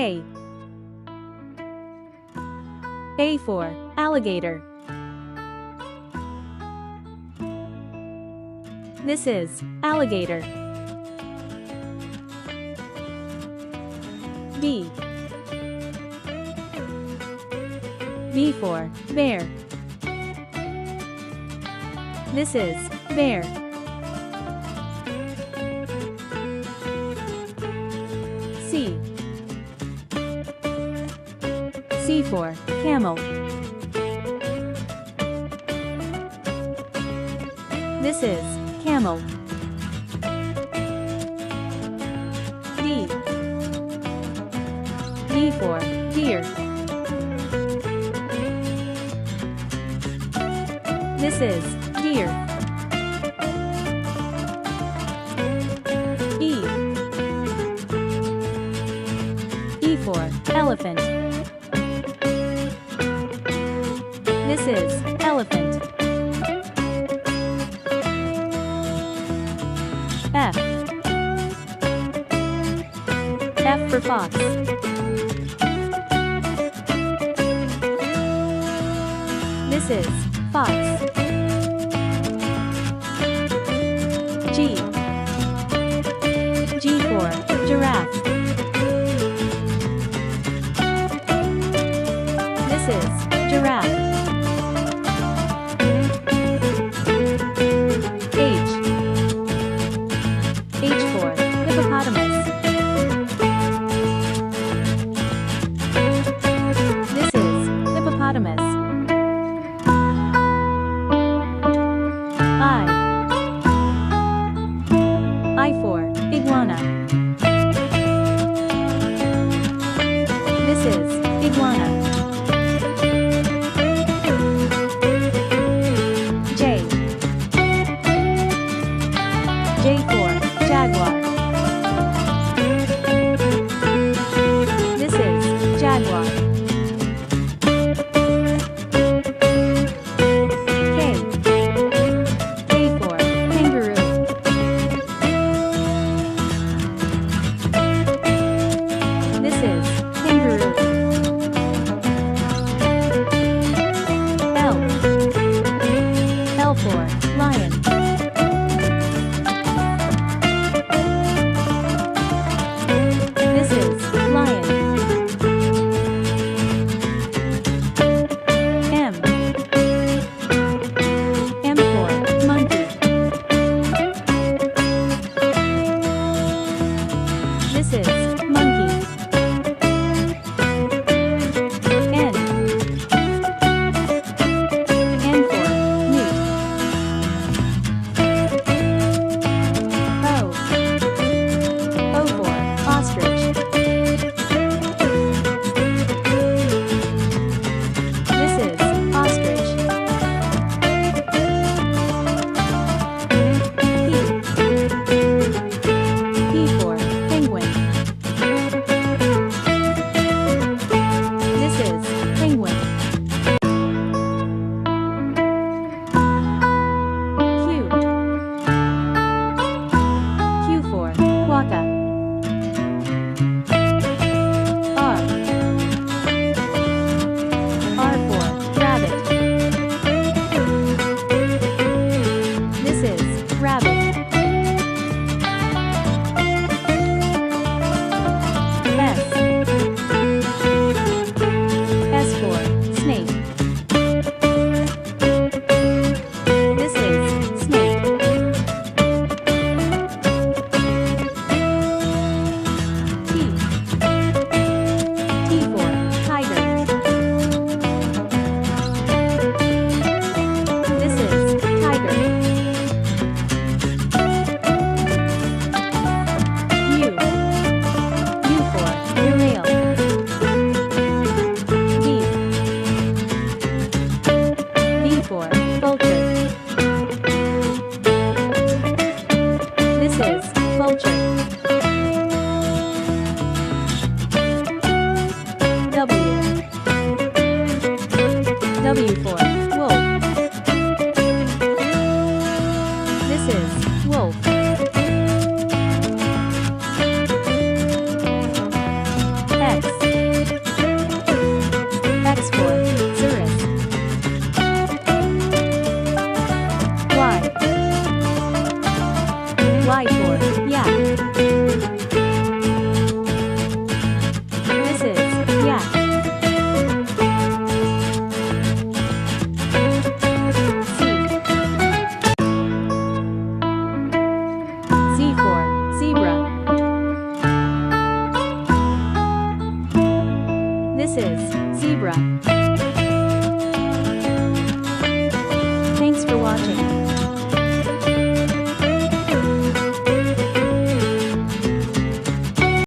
K. A for alligator. This is alligator. B. B for bear. This is bear. C. C for camel. This is camel. D. D for deer. This is deer. E. E for elephant. This is elephant. F. F for fox. This is fox. G. G for giraffe. This is giraffe. H. H for hippopotamus. This is hippopotamus. I for iguana. This is iguana. J. J for jaguar. This is jaguar. K. K for kangaroo. This is kangaroo. Y for yak. This is yak. Z for zebra. This is zebra.